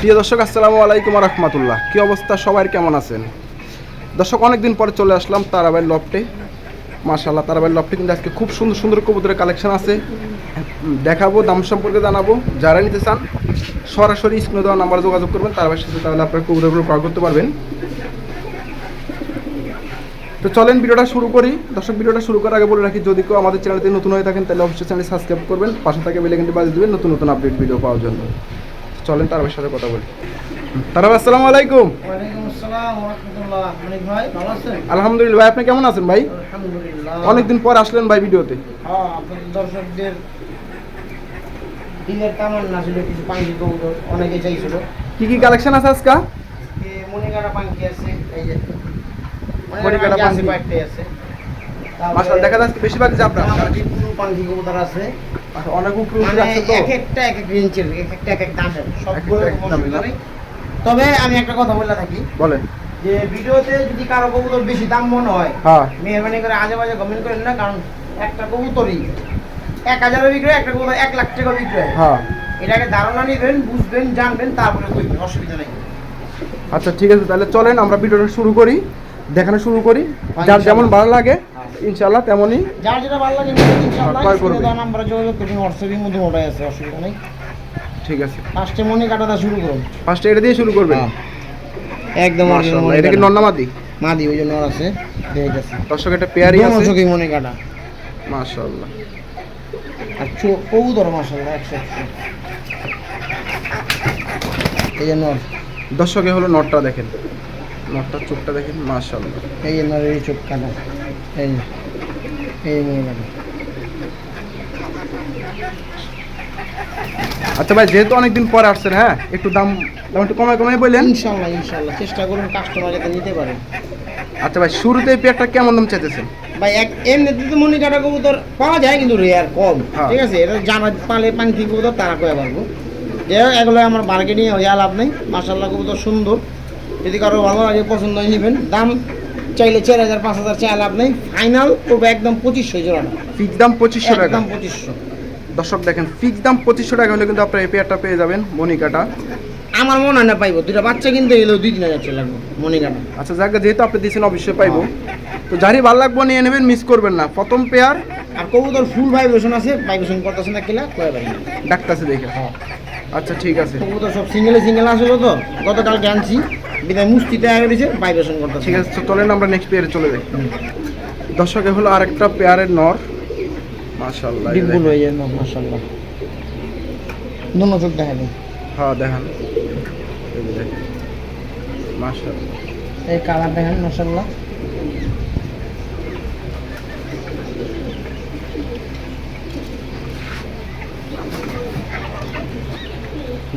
প্রিয় দর্শক আসসালামু আলাইকুম রহমতুল্লাহ। কি অবস্থা সবার, কেমন আছেন দর্শক? অনেকদিন পরে চলে আসলাম তারাবাই লফটে। মাশাআল্লাহ, তারাবাই লফটে কিন্তু আজকে খুব সুন্দর সুন্দর কবুতরের কালেকশন আছে, দেখাবো, দাম সম্পর্কে জানাবো। যারা নিতে চান সরাসরি স্ক্রিনে দেওয়া নাম্বারে যোগাযোগ করবেন তারাবাইয়ের সাথে, তাহলে আপনারা কবুতরগুলো ক্রয় করতে পারবেন। তো চলেন ভিডিওটা শুরু করি। দর্শক, ভিডিওটা শুরু করার আগে বলে রাখি, যদি কেউ আমাদের চ্যানেলতে নতুন হয়ে থাকেন তাহলে অবশ্যই চ্যানেল সাবস্ক্রাইব করবেন, পাশে থাকে বেল আইকনটি বাজিয়ে দিবেন নতুন নতুন আপডেট ভিডিও পাওয়ার জন্য। চলেন তারাবাইয়ের সাথে কথা বলি। তারাবাই আসসালামু আলাইকুম। ওয়ালাইকুম আসসালাম ওয়া রাহমাতুল্লাহ। মানিক ভাই ভালো আছেন? আলহামদুলিল্লাহ ভাই, আপনি কেমন আছেন ভাই? আলহামদুলিল্লাহ। অনেকদিন পর আসলেন ভাই ভিডিওতে। হ্যাঁ, আপনাদের দর্শকদের দিনের তামান্না ছিল কিছু পাঙ্কি কবুতর, অনেকে চাইছিল। কি কি কালেকশন আছে আজকে? মনিকাটা পাঙ্কি আছে, এই যে মনিকাটা আছে, পাঙ্কি পাইটে আছে। মাশাআল্লাহ, দেখা যাচ্ছে বেশিরভাগ জাবরা। আমার যে পুরো পাঙ্কি কবুতর আছে, আচ্ছা, অনেক উপরে মানে আছে তো। এক একটা এক এক রেঞ্জের, এক একটা এক এক দামের, সবগুলো এক এক দামের না? তবে আমি একটা কথা বলে থাকি, বলেন। যে ভিডিওতে যদি কারো কবুতর বেশি দাম মনে হয়, হ্যাঁ, মেহরবানি করে আজে বাজে কমেন্ট করেন না, কারণ একটা কবুতরই 1000 বিক্রি হয়, একটা কবুতর 1 লাখ টাকা বিক্রি হয়। হ্যাঁ, এটাকে ধারণা নেবেন, বুঝবেন, জানবেন, তারপরে কইবেন, অসুবিধা নেই। আচ্ছা ঠিক আছে, তাহলে চলেন আমরা ভিডিওটা শুরু করি, দেখানো শুরু করি। যার যেমন ভালো লাগে ইনশাআল্লাহ তেমনই, যার যেটা ভালো লাগে ইনশাআল্লাহ ক্রয় করবে। স্ক্রিনে দেওয়া নম্বরে যোগাযোগ করবেন, হোয়াটসঅ্যাপের মধ্যে ওটাই আছে, অসুবিধা নেই। ঠিক আছে, ফার্স্টে মনি কাটাটা শুরু করুন। ফার্স্টে এটা দিয়ে শুরু করবেন। একদম মাশাআল্লাহ, এটা কি নন্নামাদি? মাদি, ওই জন্য আছে, দেখেছি দর্শক, এটা পেয়ারই আছে। চোখে মনি কাটা, মাশাআল্লাহ। আর চোখ কবুতর মাশাআল্লাহ 100। এই যে নর, দর্শকে হলো নটটা দেখেন, নটটার চোখটা দেখেন, মাশাআল্লাহ। এই যে নরের চোখ কাটা, এই যে এই মনি কাটা। আচ্ছা ভাই, যেহেতু অনেকদিন পরে আসছেন, হ্যাঁ একটু দাম একটু কমায় কমায় বললেন। ইনশাআল্লাহ ইনশাআল্লাহ চেষ্টা করুন কাস্টমার যাতে নিতে পারে। আচ্ছা ভাই, শুরুতে এই পেয়ারটা কেমন দাম চাইতেছেন? ভাই এমনিতে তো মনি কাটা কবুতর পাওয়া যায়, কিন্তু রেয়ার কম। হ্যাঁ। ঠিক আছে, এটা জানা পালে পাঙ্কি কবুতর তারা কয়ে পারবো, যে এগুলো আমার বার্গেনিং হয়ে লাভ নেই। মাশাআল্লাহ কবুতর সুন্দর, যদি কারো ভালো লাগে পছন্দ হয় নেবেন। দাম চাইলে 4000 5000 চাই, লাভ নেই। ফাইনাল করবো একদম 2500 জোড়াটা, ফিক্স দাম 2500 টাকা। একদম 2500। দর্শক দেখেন, ফিক্স দাম 2500 টাকা হলে কিন্তু আপনারা এই পেয়ারটা পেয়ে যাবেন, মনিকাটা। আমার মনে হয় না পাইবো, দুটা বাচ্চা কিনতে গেলেও 2-3000 টাকা লাগবে মনি কাটা। আচ্ছা যাক, যেহেতু আপনি দিয়েছেন অবশ্যই পাইবো। তো যারই ভালো লাগবো নিয়ে নেবেন, মিস করবেন না। প্রথম পেয়ার আর কবুতর ফুল ভাইব্রেশন আছে, ভাইব্রেশন করতেছে না কিলা কয়ে পারি না। ডাকতেছে দেখে। আচ্ছা ঠিক আছে, কবুতর সব সিঙ্গেল আসলো তো, গতকালকে আনছি, বিদায় মুস্তিতে আগে দিয়েছে, ভাইব্রেশন করতেছে। ঠিক আছে। তো চলেন আমরা নেক্সট পেয়ারে চলে যাই। দর্শকে হলো আরেকটা পেয়ারের নর, মাশাআল্লাহ। ডিপগুলো এই যে মাশাআল্লাহ, দুনো চোখ দেখা দেয়। হ্যাঁ দেখান, এই যে দেখেন, মাশাআল্লাহ। এই কালার দেখেন মাশাআল্লাহ।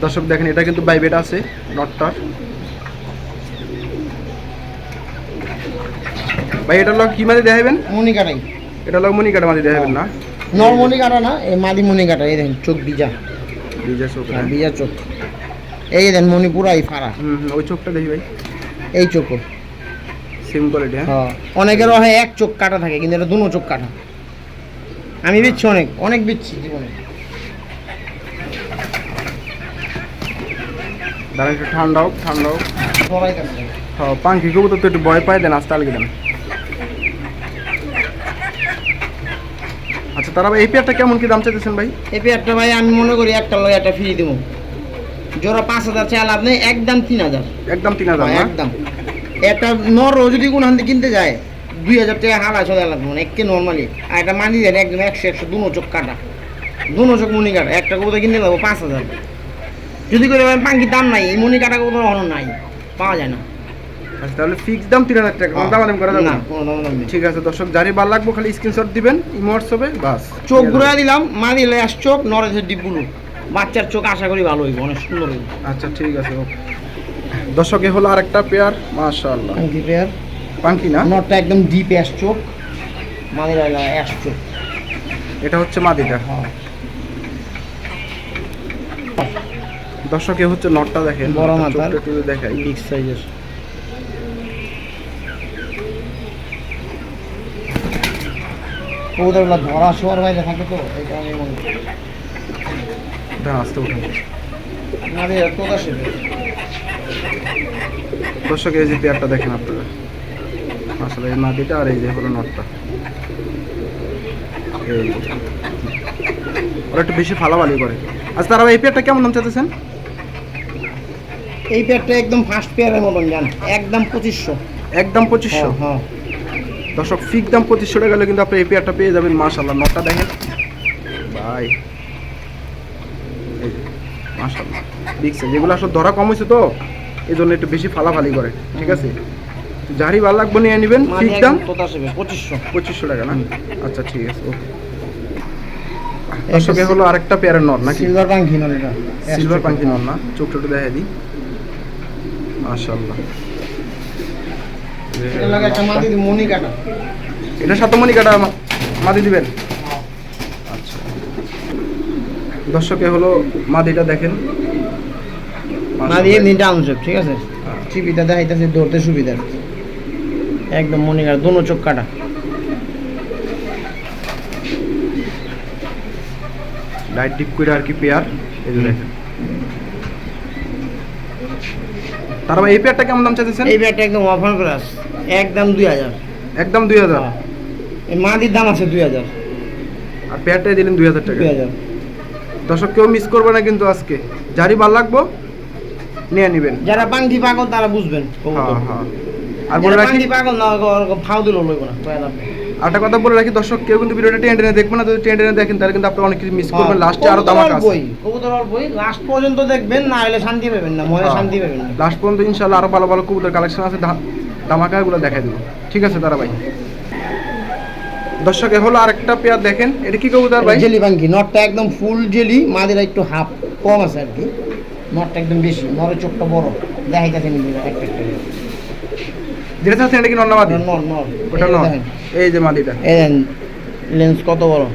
দর্শক দেখেন, এটা কিন্তু বাইবেট আছে নটটার। ভাই এটা লোক কি মাদি দেখাবেন? মনি কাটাই, এটা লোক মনিকাটা মাদি দেখাবেন না? নর মনি কাটা না, এই মাদি মনি কাটা। এই দেখেন চোখ বিজা, বিজা চোখ। বিজা চোখ। এই দেখেন মনি পুরাই ফাড়া, ওই চোখটা দেখি ভাই, এই চোখও সেম কোয়ালিটি। হ্যাঁ, অনেকের হয় এক চোখ কাটা থাকে, কিন্তু এটা দুনো চোখ কাটা। আমি বিচ্ছি, অনেক বিচ্ছি জীবনে। দাঁড়া একটু ঠান্ডাও। সবাই কাছে হ্যাঁ, পাঙ্কি কবুতর তো একটু ভয় পায়, দেন আস্তে আলগে দেন। আচ্ছা তারা ভাই, এই পেয়ারটা কেমন কি দাম চাইতেছেন ভাই? এই পেয়ারটা ভাই আমি মনে করি একটা লয় একটা ফ্রি দেবো। জোড়া 5000 চাই, লাভ নেই, একদম 3000। একদম 3000 না? একদম। একটা নরও যদি কোনো হাতে কিনতে যায় 2000 টাকা হালা চলে লাগবে, মানে একে নর্মালি। আর একটা মানি দেন একদম 100 দুনো চোখ কাটা, দুনো চোখ মনি কাটা। একটা কবুতর কিনতে লাগবো 5000। যদি করে পাঙ্কির দাম নাই, এই মনি কাটা কবুতর অন্য নাই, পাওয়া যায় না। আচ্ছা তাহলে ফিক্স দাম 3000 টাকা, কোনো দামাদামি করা যাবে না, না? কোনো দাম নেই। ঠিক আছে দর্শক, যারই ভালো লাগবে খালি স্ক্রিনশট দিবেন ইমো হোয়াটসঅ্যাপে, বাস। চোখ ঘুরে দিলাম, মাদি লেস চোখ, নরেশের ডিপগুলো। বাচ্চার চোখ আশা করি ভালো হইব, অনেক সুন্দর হইব। আচ্ছা ঠিক আছে, ওকে। দর্শকে হলো আরেকটা পেয়ার, মাশাআল্লাহ। পাঙ্কি পেয়ার, পাঙ্কি না? নটটা একদম ডিপ অ্যাশ চোখ, মাদি লাইলা অ্যাশ চোখ। এটা হচ্ছে মাদিটা। হ্যাঁ, দর্শকে হচ্ছে নটটা দেখেন, বড় নটটার মাথার, চোখটা একটু দেখাই। বিগ সাইজের। কবুতরগুলো ধরা শোয়ার বাইরে থাকে তো, এই কারণে মনে হয়। দাঁড়া, আস্তে উঠেন। মাদি তোতা শেপের। দর্শক এই যে পেয়ারটা দেখেন আপনারা, আসলে এই মাদিটা আর এই যে হলো নটটা, এই যে। ওরা একটু বেশি ফালাফালি করে। আচ্ছা তারা এই পেয়ারটা কেমন দাম চাইতেছেন? এই পেয়ারটা একদম ফার্স্ট পেয়ারের মতন জান, একদম 2500। একদম 2500। হ্যাঁ দর্শক ফিক্স দাম 2500 টাকা গেলে কিন্তু আপনি এই পেয়ারটা পেয়ে যাবেন। মাশাআল্লাহ নটটা দেখেন ভাই, এই যে মাশাআল্লাহ বিগ সাইজ। যেগুলো আসলে ধরা কম হয়েছে তো এই জন্য একটু বেশি ফালাফালি করে, ঠিক আছে। যারই ভালো লাগবে নিয়ে নেবেন। ফিক্স দাম তোতা শেপের 2500 টাকা না? আচ্ছা ঠিক আছে, ওকে। দর্শক হলো আরেকটা পেয়ারের নর নাকি? সিলভার পাঙ্কি নর, এটা সিলভার পাঙ্কি নর না? চোখ ছোট দেখাই দিই। মাশাআল্লাহ এটা লাগে একটা মাদি মনি কাটা। এটা সাতমণি কাটা মাদি দিবেন? আচ্ছা দর্শকে হলো মাদিটা দেখেন, মাদি এমনি ডাউন শেপ, ঠিক আছে। চিপিটা দেখাইতেছে, ধরতে সুবিধা, একদম মনি কাটা, দুনো চোখ কাটা। লাইট ডিপ করে আর কি পেয়ার, এই যে দেখেন। তারপর এই পেয়ারটা কেমন দাম চাইতেছেন? এই পেয়ারটা একদম অফার প্রাইস, একদম 2000। একদম 2000। এই মাদির দাম আছে 2000, আর পেয়ারটাই দিলেন 2000 টাকা। 2000। দর্শক কেউ মিস করবে না কিন্তু আজকে, যারই ভালো লাগবো নিয়ে নেবেন। যারা পাঙ্কি পাগল তারা বুঝবেন। হ্যাঁ হ্যাঁ। আর আর বলে রাখি, পাঙ্কি পাগল না ফাউ দিল লইব না, কয়লা। আরেকটা কথা বলে রাখি দর্শক, কেউ কিন্তু ভিডিওটা টেনে টেনে দেখবেন না। যদি টেনে টেনে দেখেন তাহলে কিন্তু আপনারা অনেক কিছু মিস করবেন। লাস্টে আরো ধামাকা আছে। কবুতর বই লাস্ট পর্যন্ত দেখবেন, না হলে শান্তি পাবেন না, মনে শান্তি পাবেন না। লাস্ট পর্যন্ত ইনশাআল্লাহ আরো ভালো ভালো কবুতর কালেকশন আছে, ধামাকাগুলো দেখাই দেবো, ঠিক আছে তারা ভাই। দর্শক হলো আরেকটা পেয়ার দেখেন, এটা কি কবুতর ভাই? জেলি পাঙ্কি নটটা একদম ফুল জেলি, মাদিরা একটু হাফ কম আছে আর কি। নটটা একদম বেশি, নরের চোখটা বড় দেখাইতেছে একটা একটা। যেটা চাচ্ছেন এটা কি নর না মাদি? নর নর, ওটা নর। এই যে মাদিটা, এই দেন লেন্স কত বড়,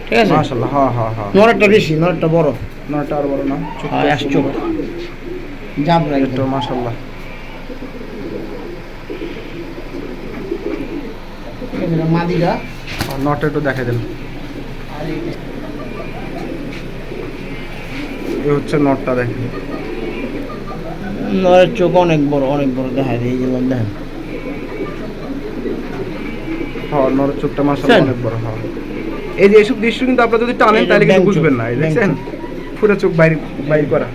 ঠিক আছে। মাশাআল্লাহ। হ্যাঁ হ্যাঁ হ্যাঁ। নরেরটা বেশি, নরেরটা বড়। নরটা আর বড় না? হ্যাঁ, এক চোখ জাবরা এটা মাশাআল্লাহ। ঠিক আছে। মাদিরা আর নরটা একটু দেখাই দেন। এই হচ্ছে নরটা দেখেন, নরের চোখ অনেক বড়, অনেক বড় দেখায়, এই যে দেখেন। হ্যাঁ নরের চোখটা মাশাআল্লাহ অনেক বড়। হ্যাঁ এই যে এইসব দৃশ্য কিন্তু আপনারা যদি টানেন তাহলে কিন্তু বুঝবেন না। এই দেখছেন পুরো চোখ বাইর করা,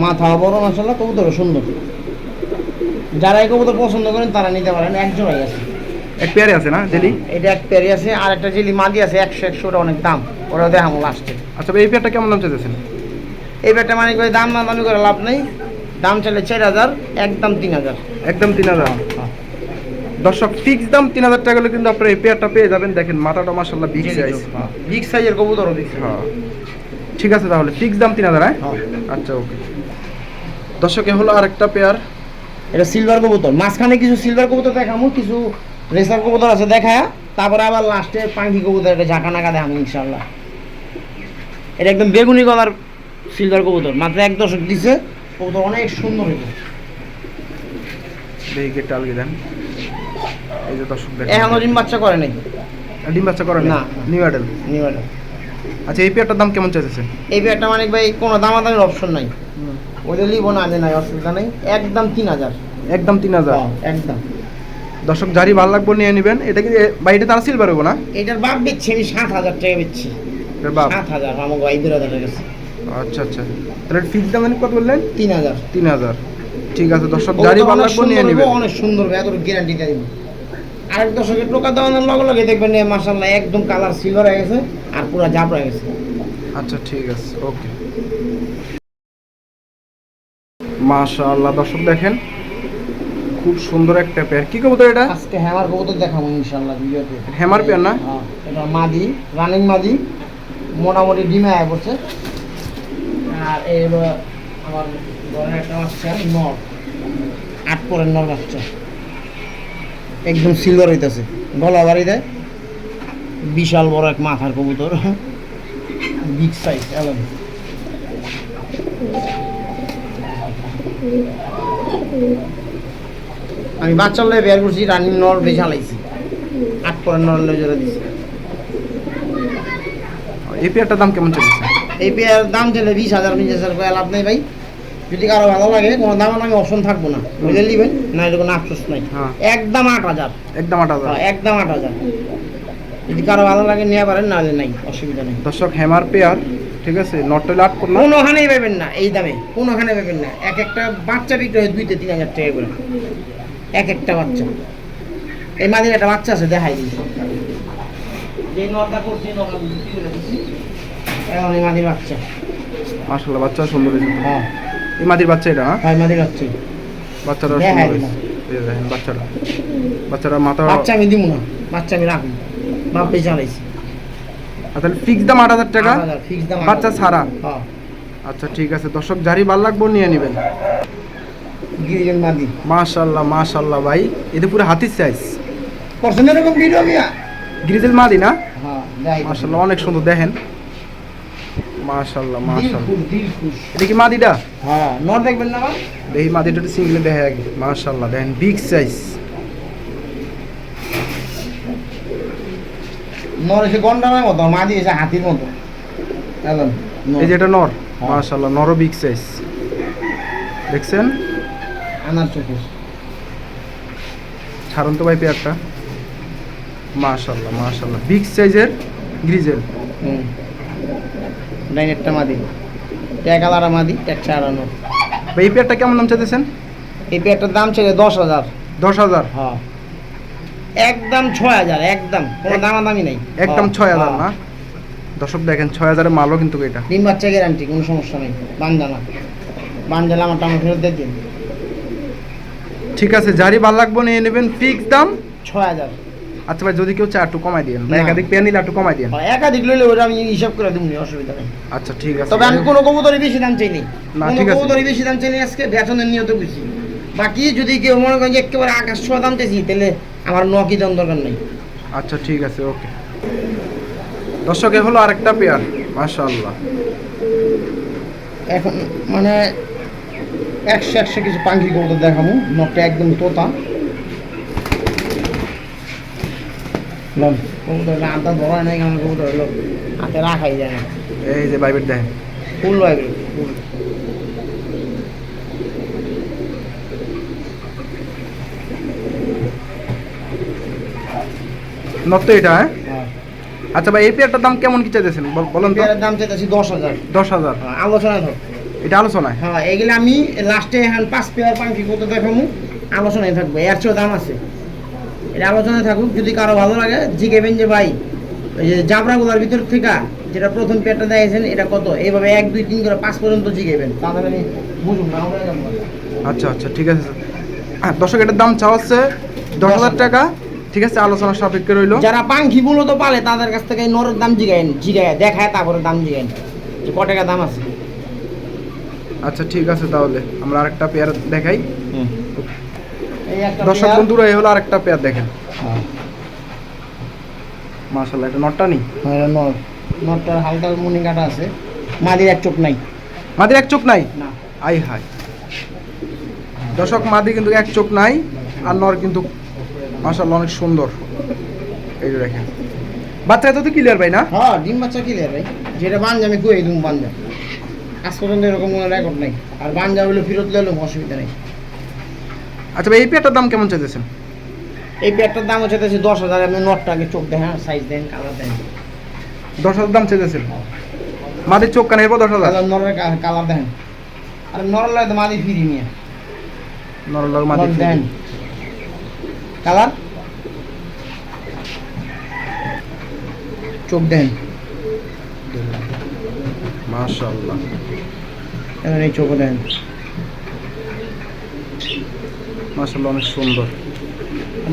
মাথা বড় মাশাআল্লাহ, কবুতর সুন্দর। যারা এই কবুতর পছন্দ করেন তারা নিতে পারেন। এক জোড়াই আছে, এক পেয়ারে আছে না জেলি? এটা এক পেয়ারি আছে, আর একটা জেলি মাদি আছে 100 ওটা অনেক দাম, ওরা দেখাবো লাস্টে। আচ্ছা এই পেয়ারটা কেমন দাম চাইতেছেন? এই পেয়ারটা মানে করে দাম না দামি করে লাভ নেই, দাম চাইলে 4000, একদম 3000। একদম 3000। দর্শক ফিক্স দাম 3000 টাকা হলে কিন্তু আপনারা এই পেয়ারটা পেয়ে যাবেন। দেখেন মাথাটা মাশাআল্লাহ বিগ সাইজ, বিগ সাইজের কবুতরও বিগ সাইজ। হ্যাঁ ঠিক আছে তাহলে ফিক্স দাম 3000। হ্যাঁ আচ্ছা ওকে। দর্শক হলো আরেকটা পেয়ার, এটা সিলভার কবুতর। মাঝখানে কিছু সিলভার কবুতর দেখামু, কিছু রেসার কবুতর আছে দেখায়া, তারপরে আবার লাস্টে পাঙ্কি কবুতর একটা ঝাঁকা নাকা দেখামু ইনশাআল্লাহ। এটা একদম বেগুনি কালার সিলভার কবুতর, মাত্র 1 দশক দিছে। কবুতর অনেক সুন্দর হইছে। দেখে টালগে দেন। এই যে দর্শক দেখেন এখনো ডিম বাচ্চা করে নাই, ডিম বাচ্চা করে না। না, নিউ অ্যাডাল। নিউ এটা। আচ্ছা এই পেয়ারটার দাম কেমন চাইতেছেন? এই পেয়ারটা মানে ভাই কোনো দামাদামির অপশন নাই, ওইটা লিব না যে নাই, অসুবিধা নেই, একদম 3000। একদম 3000। একদম। দর্শক যারই ভালো লাগবে নিয়ে নেবেন। এটা কি বাইরে তারা সিলভার হবো না? এটার বাপ বেচছি আমি 7000 টাকা বেচছি। এটার বাপ 7000 আমার ভাই 2000 টাকা গেছে। আচ্ছা আচ্ছা, তাহলে ফিক্স দাম কত বললেন? 3000। 3000 ঠিক আছে। দর্শক যারই ভালো লাগবে নিয়ে নেবেন। অনেক সুন্দর, এত গ্যারান্টি দিয়ে দিব। আরেক দর্শকের টোকা দেওয়ানোর লগে লগে দেখবেন মাশাআল্লাহ একদম কালার সিলভার হয়ে গেছে আর পুরো জাবরা হয়ে গেছে। আচ্ছা ঠিক আছে ওকে। মাশাআল্লাহ দর্শক দেখেন খুব সুন্দর একটা পেয়ার। কি কবুতর এটা? আজকে হ্যামার কবুতর দেখাবো ইনশাআল্লাহ ভিডিওতে। হ্যামার পেয়ার না? হ্যাঁ, এটা মাদি, রানিং মাদি, মোটামুটি ডিমে আয় পড়ছে। আর এই হলো আমার ঘরের একটা বাচ্চা নর, 8 পরের নর বাচ্চা, একদম সিলভার হইতেছে, গলা বাড়ি দেয়, বিশাল বড় এক মাথার কবুতর, বিগ সাইজ এলন। আমি বাচ্চার লেগে বের করছি, রানিং নর বেশি হালাইছি, 8 পরের নর লেগে জোরে দিছি। এই পেয়ারটার দাম কেমন চলছে? এই পেয়ার দাম চলে 20,000 25,000 করে লাভ নেই ভাই। যদি কারো ভালো লাগে কোনো দাম আমি অপশন থাকবো না, বুঝে নেবেন না, এটা কোনো আফসোস নাই। হ্যাঁ। একদম 8,000, একদম 8,000। একদম 8,000। যদি কারো ভালো লাগে নিয়ে পারেন, নাহলে নাই, অসুবিধা নেই। দর্শক হ্যামার পেয়ার, ঠিক আছে, নটটা লাট করলাম। কোনোখানেই পাবেন না এই দামে, কোনোখানে পাবেন না। এক একটা বাচ্চা বিক্রি হয় 2-3 হাজার টাকা করে, এক একটা বাচ্চা। এই মাঝে একটা বাচ্চা আছে, দেখাই দিই। যে নটা করছি নটা বিক্রি করে দিচ্ছি, এখন এই মাঝে বাচ্চা। মাশাআল্লাহ, বাচ্চা সুন্দর হয়েছে। হ্যাঁ, এই মাদির বাচ্চা এটা, হ্যাঁ হয় মাঝে বাচ্চা। বাচ্চাটা দেখাই সুন্দর দিলাম। হয়েছে। এই যে দেখেন বাচ্চাটা মাথা। বাচ্চা আমি দিব না, বাচ্চা আমি রাখবো, বাপে চালাইছি। তাহলে ফিক্স দাম 8,000 টাকা, 8,000 ফিক্স দাম, বাচ্চা ছাড়া। হ্যাঁ। আচ্ছা ঠিক আছে দর্শক, যারই ভালো লাগবে নিয়ে নেবেন। গিরিজন মাদি মাশাআল্লাহ মাশাআল্লাহ ভাই, এটা পুরো হাতির সাইজ। করছেন এরকম ভিডিও মিয়া? গ্রিজেল মাদি না? হ্যাঁ, যাই মাশাআল্লাহ অনেক সুন্দর, দেখেন মাশাআল্লাহ মাশাআল্লাহ। দিলখুশ। এটা কি মাদিটা? হ্যাঁ, নর দেখবেন না ভাই? দেখি মাদিটা একটু সিঙ্গেলে দেখে আগে। মাশাআল্লাহ দেখেন বিগ সাইজ। নর এসে গন্ডারের মতো, মাদি এসে হাতির মতো। এখন এই যে এটা নর, হ্যাঁ। মাশাআল্লাহ নরও বিগ সাইজ, দেখছেন? আনার চোখে ছাড়ুন তো ভাই পেয়ারটা। মাশাআল্লাহ মাশাআল্লাহ বিগ সাইজের গ্রিজেল। ডাইনেরটা মাদি, ট্যাগ আলারা মাদি, ট্যাগ ছাড়ানো। ভাই এই পেয়ারটা কেমন দাম চাইতেছেন? এই পেয়ারটার দাম ছিল 10,000। 10,000? হ্যাঁ, একদম 6,000, একদম কোনো দামাদামি নাই, একদম হ্যাঁ, 6,000 না? হ্যাঁ। দর্শক দেখেন 6,000-এর মালও কিন্তু এটা। ডিম বাচ্চা গ্যারান্টি, কোনো সমস্যা নেই। বাঞ্জানা বাঞ্জালা আমার টাকা ফেরত দিয়ে দিন। ঠিক আছে, যারই ভালো লাগবে নিয়ে নেবেন, ফিক্স দাম 6,000। আচ্ছা ভাই, যদি কেউ চায় একটু কমাই দিন, বা না। একাধিক পেয়ার নিলে একটু কমাই দিন। একাধিক লইলে ওটা আমি হিসাব করে দিব, অসুবিধা নেই। আচ্ছা ঠিক আছে। তবে আমি কোনো কবুতরে বেশি দাম চাইনি, না, কোনো ঠিক আছে। কবুতরে বেশি দাম চাইনি, আজকে বেতনের নিয়ত বুঝছি। বাকি যদি কেউ মনে করেন যে একেবারে আকাশ ছোঁয়া দাম চাইছি, তাহলে আমার নকি দাম দরকার নেই। আচ্ছা ঠিক আছে, ওকে। দর্শক এ হলো আরেকটা পেয়ার, মাশাআল্লাহ। এখন মানে 100 কিছু পাখি কবুতর দেখাবো, নকটা একদম তোতা। লন কবুতর আধা ধরা নাই, আমার কবুতর হলো হাতে রাখাই যায় না, এই যে বাইবেট দেখেন, ফুল লাগবে ফুল। নত এটা, হ্যাঁ? আচ্ছা ভাই, এই পেয়ারটার দাম কেমন কি চাইতেছেন বলেন তো? পেয়ারের দাম চাইতেছি 10,000। 10,000? আলোচনা ধর, এটা আলোচনায়? হ্যাঁ, এগুলো আমি লাস্টে এখন 5 পেয়ার পাখি কত দেখাবো, আলোচনায় থাকবে। এর চেয়েও দাম আছে, এটা আলোচনায় থাকুক। যদি কারো ভালো লাগে জিজ্ঞেবেন যে ভাই ওই যে জাবরাগুলার ভিতর থেকে যেটা প্রথম পেয়ারটা দেখেছেন এটা কত, এইভাবে 1 2 3 করে 5 পর্যন্ত জিজ্ঞেবেন, তাহলে আমি বুঝুন না আমরা যাবো। আচ্ছা আচ্ছা ঠিক আছে। হ্যাঁ দর্শক, এটার দাম চাওয়া হচ্ছে 10,000 টাকা, ঠিক আছে, আলোচনার সাপেক্ষে রইল। যারা পাখি মূলত পালে তাদের কাছ থেকে এই নরের দাম জিগায় দেখায়, তারপরে দাম জিগায় যে কত টাকা দাম আছে। আচ্ছা ঠিক আছে, তাহলে আমরা আরেকটা পেয়ার দেখাই। এই একটা দর্শক পেয়ার। বন্ধুরা, এই হলো আরেকটা পেয়ার, দেখেন হ্যাঁ, মাশাআল্লাহ। এটা নটটা নি? এটা নর, নরটার হালকা মুনি কাটা আছে, মাদির এক চোখ নাই। মাদির এক চোখ নাই? না, আই হাই দর্শক, মাদি কিন্তু এক চোখ নাই, আর নর কিন্তু মাশাআল্লাহ অনেক সুন্দর। এই যে দেখেন, বাচ্চা তো ক্লিয়ার ভাই না? হ্যাঁ, ডিম বাচ্চা ক্লিয়ার ভাই। যেটা বাঞ্জা আমি কই দিম, বাঞ্জা আজ পর্যন্ত এরকম কোনো রেকর্ড নাই। আর বাঞ্জা হলে ফেরত লেলো অসুবিধা নেই। আচ্ছা ভাই, এই পেয়ারটার দাম কেমন চাইতেছেন? এই পেয়ারটার দাম হচ্ছে 10,000। আপনি নটটা আগে চোখ দেখেন, সাইজ দেন, কালার দেন। 10,000 দাম চাইতেছেন? মাদির চোখ কানে এরপর 10,000? কালার নরের কালার দেখেন। আর নরের লাগে তো মাদি ফিরি নিয়ে নরলার মাদি দেন কালার, চোখ দেন, মাশাআল্লাহ। এবার এই চোখ দেন। মাশাআল্লাহ অনেক সুন্দর।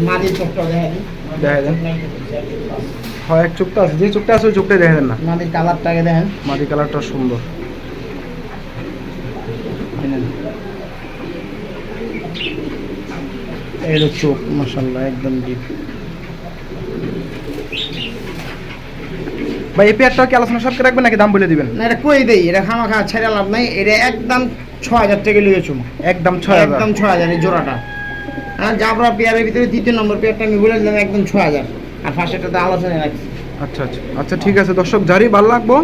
মাদির চোখটা দেখেন, দেখা দেন। হয় এক চোখটা আছে, যে চোখটা আছে ওই চোখটাই দেখা দেন না। মাদির কালারটাকে দেখেন, মাদি কালারটা সুন্দর। এর চোখ মাশাআল্লাহ একদম ডিপ। ভাই এই পেয়ারটা কি আলোচনা সবকে রাখবেন নাকি দাম বলে দিবেন? না, এটা কই দেই, এটা খামাখা ছেড়ে লাভ নাই। এটা একদম 6,000 টাকা লিয়েছো, একদম 6,000? একদম 6,000 এই জোড়াটা। হ্যাঁ, জাবরা পেয়ারের ভিতরে দ্বিতীয় নম্বর পেয়ারটা আমি বলে দিলাম একদম 6,000। আর ফার্স্টেরটা তো আলোচনায় রাখছি। আচ্ছা আচ্ছা আচ্ছা, ঠিক আছে দর্শক, যারই ভালো লাগবো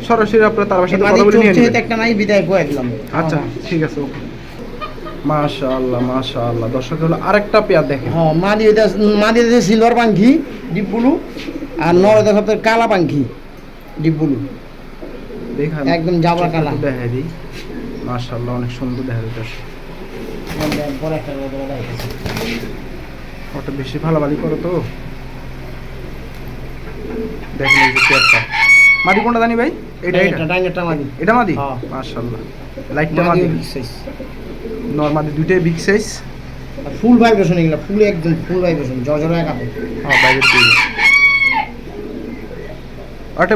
সরাসরি আপনারা তার সাথে কথা বলে নিয়ে নেবেন। একটা নাই বিদায় করে দিলাম। আচ্ছা ঠিক আছে, ওকে। মাশাআল্লাহ মাশাআল্লাহ, দর্শক হলো আরেকটা পেয়ার দেখেন। হ্যাঁ, মাদি হইতে সিলভার পাঙ্খি ডিপ ব্লু, আর নর হইতে কালা পাঙ্খি ডিপ ব্লু, দেখেন একদম জাবরা কালা। দেখাই দিই, মাশাআল্লাহ অনেক সুন্দর দেখা যাচ্ছে। ওটা বেশি ভালোভাবে করো তো। দেখেন এই যে পেয়ারটা, মাদি কোনটা জানি ভাই? এটা ডাইনেরটা মাদি। এটা মাদি? হ্যাঁ। মাশাআল্লাহ, লাইটটা মাদি, নরমাদি দুইটাই বিগ সাইজ। ফুল ভাইব্রেশন, এগুলা ফুল একদম ফুল ভাইব্রেশন, জজরা কাপড়। হ্যাঁ বাইরের দিকে ওটা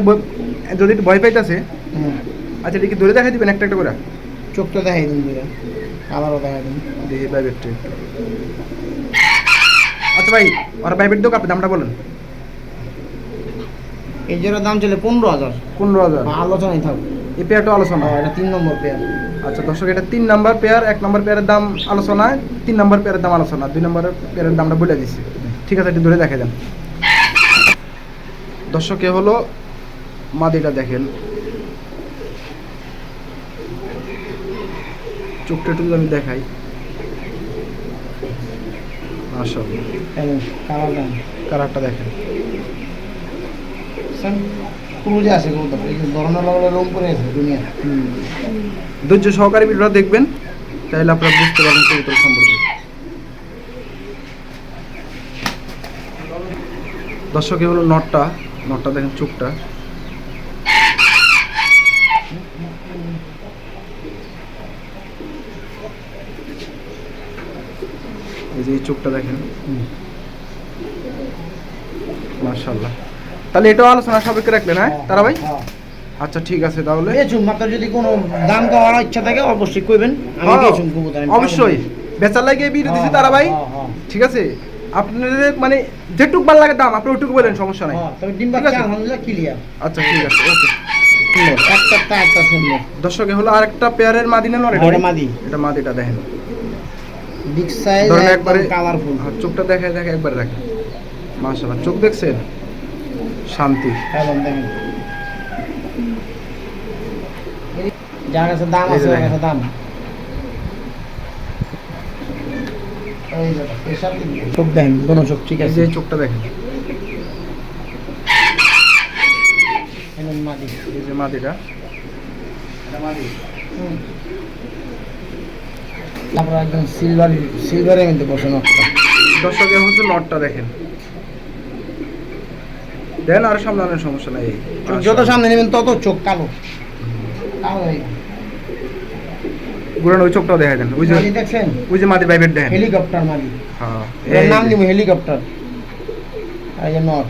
যদি একটু ভয় পাইতেছে। আচ্ছা এটা কি ধরে দেখাই দিবেন একটা একটা করে? চোখটা দেখাই দিন, কালারও দেখাই দিন। দেখি বাইবেটটা। আচ্ছা ভাই, ওরা বাইবেট দেবো, আপনি দামটা বলেন। এই জোড়ার দাম চলে 15,000। 15,000 আলোচনায় থাক। এই পেয়ারটা আলোচনা। এটা 3 নম্বর পেয়ার। আচ্ছা দর্শক, এটা 3 নাম্বার পেয়ার। 1 নাম্বার পেয়ারের দাম আলোচনায়, 3 নাম্বার পেয়ারের দাম আলোচনা, 2 নাম্বার পেয়ারের দামটা বলে দিচ্ছি। ঠিক আছে, একটু ধরে দেখে দেন দর্শক। এ হলো মাদিটা, দেখেন চোখটা একটু আমি দেখাই। মাশাআল্লাহ, কালারটা দেখেন। ক্রুজে আছে কবুতর, এই যে ধরনের লাগলে রং করে আছে দুনিয়া। ধৈর্য সহকারে ভিডিওটা দেখবেন, তাহলে আপনারা বুঝতে পারবেন কবুতর সম্পর্কে। দর্শক এ হলো নটটা, নটটা দেখেন চোখটা। এই যে এই চোখটা দেখেন, মাশাআল্লাহ। তাহলে এটাও আলোচনা সাপেক্ষে রাখলেন, হ্যাঁ তারা ভাই? আচ্ছা ঠিক আছে, তাহলে মাত্র যদি কোনো দাম দেওয়ার ইচ্ছা থাকে অবশ্যই কইবেন, আমি বেচুন কবুতর। অবশ্যই বেচার লাগে ভিডিও দিছি তারা ভাই। ঠিক আছে, আপনাদের মানে যেটুক ভালো লাগে দাম আপনি ওটুকু বলেন, সমস্যা নাই। তবে ডিম বাচ্চা আলহামদুলিল্লাহ ক্লিয়ার। আচ্ছা ঠিক আছে, ওকে। একটা সুন্দর দর্শক হলো আরেকটা পেয়ারের মাদি না? এটা মাদি। এটা মাদিটা দেখেন, বিগ সাইজ, একবারে কালারফুল। চোখটা দেখে দেখে একবার দেখেন, মাশাআল্লাহ চোখ দেখছেন, শান্তি। এবং দেখেন যার কাছে দাম আছে ওর কাছে দাম। এই যে পেশাব চোখ দেখেন, দোনো চোখ ঠিক আছে। এই চোখটা দেখেন, মাদি। এই যে মাদিটা, তারপর একদম সিলভারের মধ্যে বসে নটটা। দর্শক হচ্ছে নটটা দেখেন, দেন আর সামনে আনেন, সমস্যা নাই। যত সামনে নেবেন তত চোখ কালো কালো হয়ে যাবে। গুরান ওই চোখটাও দেখা দেন, ওই যে দেখছেন, ওই যে মাদি বাইবেট দেখেন, হেলিকপ্টার মাদি। হ্যাঁ এর নাম দিব হেলিকপ্টার। এই যে নট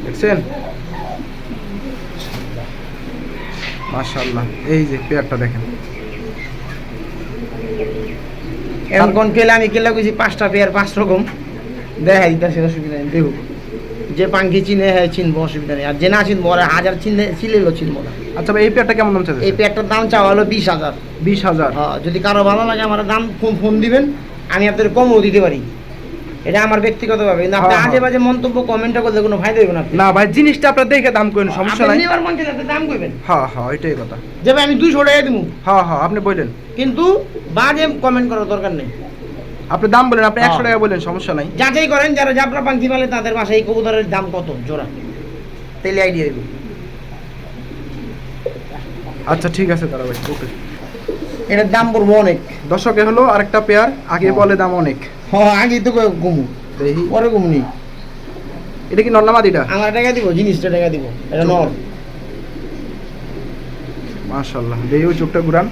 দেখছেন, মাশাআল্লাহ। এই যে পেয়ারটা দেখেন, এমন কোন কেলা আমি কেলা কইছি 5টা পেয়ার 5 রকম দেখাই দিতেছে, অসুবিধা নেই। দেখো যে পাঙ্খি চিনে হ্যাঁ চিনবো, অসুবিধা নেই। আর যে না চিনবো ওরা 1000 চিনলেও চিনবো না। আচ্ছা ভাই, এই পেয়ারটা কেমন দাম চাইছেন? এই পেয়ারটার দাম চাওয়া হলো 20,000। 20,000? হ্যাঁ, যদি কারো ভালো লাগে আমার দাম ফোন দিবেন, আমি আপনাদের কমও দিতে পারি। এটা আমার ব্যক্তিগতভাবে। কিন্তু আপনি আজে বাজে মন্তব্য কমেন্টে করলে কোনো ফায়দা হবে না। না ভাই, জিনিসটা আপনার দেখে দাম করেন, সমস্যা নাই। আপনি নেওয়ার মন চাইলে দাম কইবেন। হ্যাঁ হ্যাঁ, এটাই কথা। যে ভাই আমি 200 টাকা দিব, হ্যাঁ হ্যাঁ আপনি বলেন, কিন্তু বাজে কমেন্ট করার দরকার নেই। আপনি দাম বলেন, আপনি 100 টাকা বলেন, সমস্যা নাই। যাচাই করেন যারা জাবরা পাঙ্খি পালে তাদের বাসায় এই কবুতরের দাম কত জোড়া, তাইলে আইডিয়া দেব। আচ্ছা ঠিক আছে তারা ভাই, ওকে। এটার দাম পড়বো অনেক। দর্শক এ হলো আরেকটা পেয়ার, আগে বলে দাম অনেক। হ্যাঁ, আগেই তো ঘুমু, দেখি পরে ঘুমনি। এটা কি নর না মাদিটা? আমার টাকা দিব, জিনিসটা টাকা দিব। এটা নর। মাশাআল্লাহ, দেখি ওই চোখটা ঘুরান।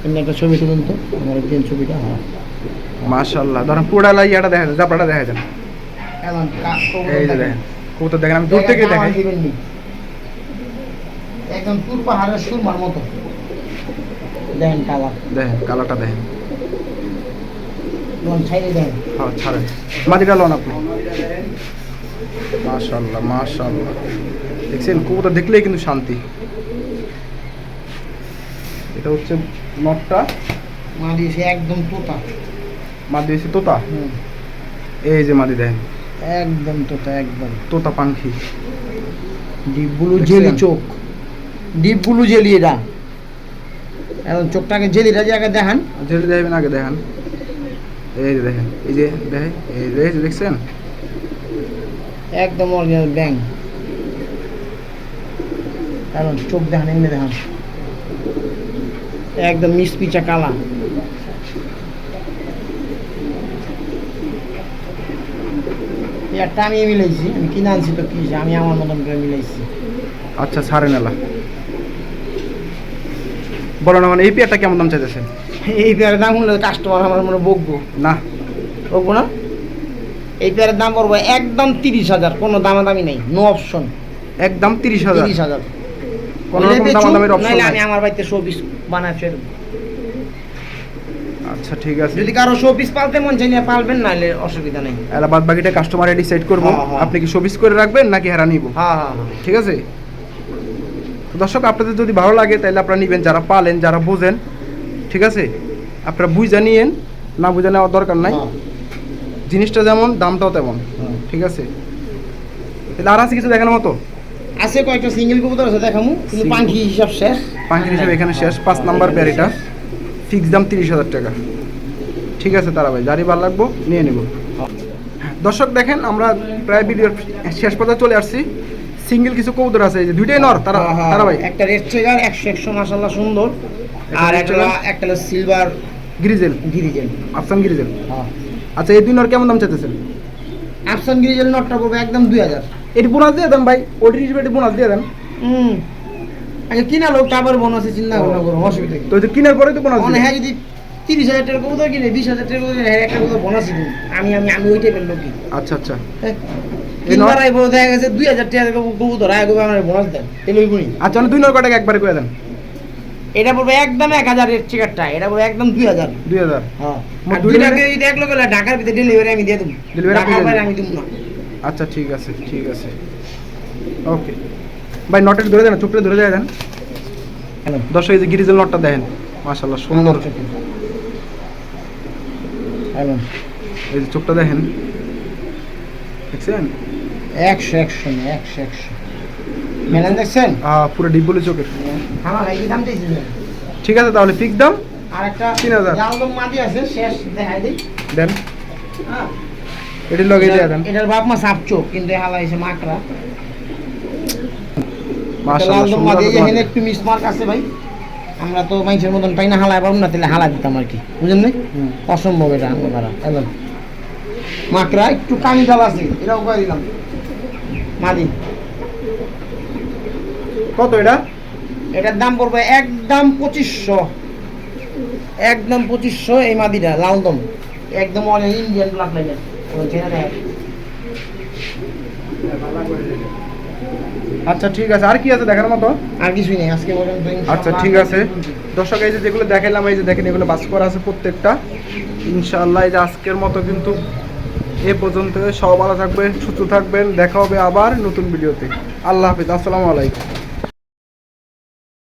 এমনি একটা ছবি তুলুন তো, আমার একদিন ছবিটা। হ্যাঁ মাশাআল্লাহ, ধরেন পুরা লাইয়াটা দেখা যায়, জাপাটা দেখা যায়। এই যে দেখেন কবুতর দেখেন, আমি দূর থেকে দেখাই। একদম পুর পাহাড়ের সুরমার মতো দেখেন কালার, দেখেন কালারটা দেখেন। ছাইড়ে দেখেন। হ্যাঁ ছাড়েন, মাদিটা লন আপনি। মাশাআল্লাহ মাশাআল্লাহ, দেখছেন কবুতর দেখলেই কিন্তু শান্তি। এটা হচ্ছে নটটা, মাদি এসে একদম তোতা। মাদি হয়েছে তোতা। হুম, এই যে মাদি দেখেন, একদম তোতা, একদম তোতা পাখি। ডিপ ব্লু দেখছেন? জেলি চোখ, ডিপ ব্লু জেলি এটা। এখন চোখটাকে জেলিটা যে আগে দেখান। যেটা দেখবেন আগে দেখান। এই যে দেখেন, এই যে দেখেন, এই যে দেখছেন, একদম অরিজিনাল ব্যাং। কারণ চোখ দেখান, এমনি দেখান, একদম মিসপিচা কালা। একটা আমি মিলাইছি, আমি কিনে আনছি তো কি, আমি আমার মতন করে মিলাইছি। আচ্ছা ছাড়েন এলা, বলো না মানে এই পেয়ারটা কেমন দাম চাইতেছেন? এই পেয়ারের দাম হলে কাস্টমার আমার মনে বকবো না বকবো না। এই পেয়ারের দাম পড়বো একদম 30,000, কোনো দামাদামি নেই, নো অপশন। একদম 30,000। 30,000 কোনো রকম দামাদামির অপশন নাইলে নাই। আমি আমার বাড়িতে শোপিস বানাচ্ছি। আচ্ছা ঠিক আছে, যদি কারো শোপিস পালতে মন চাই না পালবেন, নাহলে অসুবিধা নেই। এলা বাদ বাকিটা কাস্টমারে ডিসাইড করবো। হ্যাঁ, হ্যাঁ। আপনি কি শোপিস করে রাখবেন নাকি হেরা নিব? হ্যাঁ হ্যাঁ হ্যাঁ। ঠিক আছে। তো দর্শক আপনাদের যদি ভালো লাগে তাহলে আপনারা নিবেন, যারা পালেন, যারা বোঝেন। ঠিক আছে, আপনারা বুঝা নিয়েন, না বুঝা নেওয়ার দরকার নাই। হ্যাঁ, জিনিসটা যেমন দামটাও তেমন। হ্যাঁ। ঠিক আছে, তাহলে আর আছে কিছু দেখানোর মতো? আছে কয়েকটা সিঙ্গেল কবুতর আছে দেখামু, কিন্তু Single পাখি হিসাব শেষ। পাখির হিসেবে এখানে শেষ। 5 নাম্বার পেয়ার, এটা ফিক্স দাম 30,000 টাকা। ঠিক আছে তারা ভাই, যারই ভালো লাগবো নিয়ে নেব। দর্শক দেখেন, আমরা প্রায় ভিডিওর শেষ পর্যায়ে চলে আসছি। সিঙ্গেল কিছু কবুতর আছে, এই যে দুইটাই নর। তারা তারা ভাই একটা রেড ট্রিগার 100 মাশাআল্লাহ সুন্দর, আর red একটা trigger? একটা সিলভার গ্রিজেল, গিরিজেল। আফসান গ্রিজেল। হ্যাঁ, আচ্ছা এই দুই নর কেমন দাম চাইতেছেন? আফসান গিরিজেল নটটা পড়বে একদম 2000। এটি বোনাস দিয়ে দেন ভাই, ওটির হিসেবে এটি বোনাস দিয়ে দেন। আগে কিনা লোক তারপর বোনাসে চিন্তা ভাবনা করো, অসুবিধা কি? তো এই যে কিনার পরে তো বোনাস মানে হ্যাঁ, যদি 30,000 টাকার কবুতর কিনে 20,000 টাকার কবুতর কিনে, হ্যাঁ একটা কবুতর বোনাসই দিন। আমি আমি আমি ওই টাইপের লোকই। আচ্ছা আচ্ছা, এই তিনবার নর- আইব, দেখা গেছে 2,000 টাকার কবুতর আগে আমার বোনাস দেন, তাহলে ওই গুণই। আচ্ছা মানে দুই নর কটাকে একবারে করে দেন। এটা পড়বে একদম 1,000 এর টিকারটা, এটা পড়বে একদম 2,000। 2000 হ্যাঁ, মোট আর দুইটা দুইটাকে যদি এক লোক হলে ঢাকার ভিতরে ডেলিভারি আমি দিয়ে দেবো। Delivery আপনি ঢাকার দিয়ে বাইরে দেবেন? আমি দেবো না। আচ্ছা ঠিক আছে, ঠিক আছে, ওকে ভাই। নটের ধরে দেন, চোখটা ধরে দেন। হ্যালো, দর্শক এই যে গিরিজেল নটটা দেখেন, মাশাআল্লাহ সুন্দর। হ্যালো, এই যে চোখটা দেখেন, দেখছেন? 100 মেলান দেখছেন? পুরো ডিপ বলে চোখের। আমার এই দাম দিয়েছি। ঠিক আছে তাহলে ফিক্স দাম আর একটা 3,000 লালদম মাটি আছে, শেষ দেখাই দিই। দেন, হ্যাঁ, এটির লগে দিয়ে দেন। এটার বাপ মা সাপ চোখ, কিন্তু হালা এসে মাকড়া। মাশাআল্লাহ লালদম সুন্দর মাটি সুন্দর। এখানে একটু মিসমার্ক আছে ভাই, আমরা তো মানুষের মতন পাই না হালায় পাবো না, তাহলে হালা দিতাম আর কি, বুঝলেন না? হুম। অসম্ভব এটা আঙ্গ দ্বারা। একদম মাকড়া একটু কানি ডাল আছে, এটাও করে দিলাম মাদি। কত এটা? এটার দাম পড়বে একদম 2500, একদম 2500। এই মাদিটা লালদম, একদম অনেক ইন্ডিয়ান ব্লাড লাইনের। আচ্ছা ঠিক আছে, আর কি আছে দেখার মতো? আর কিছুই নেই আজকে পর্যন্ত। আচ্ছা ঠিক আছে দর্শক, এই যে যেগুলো দেখাইলাম, এই যে দেখেন এগুলো বাস করা আছে প্রত্যেকটা। ইনশাআল্লাহ এই যে আজকের মতো কিন্তু এ পর্যন্ত। সব ভালো থাকবেন, সুস্থ থাকবেন, দেখা হবে আবার নতুন ভিডিওতে। আল্লাহ হাফিজ, আসসালামু আলাইকুম।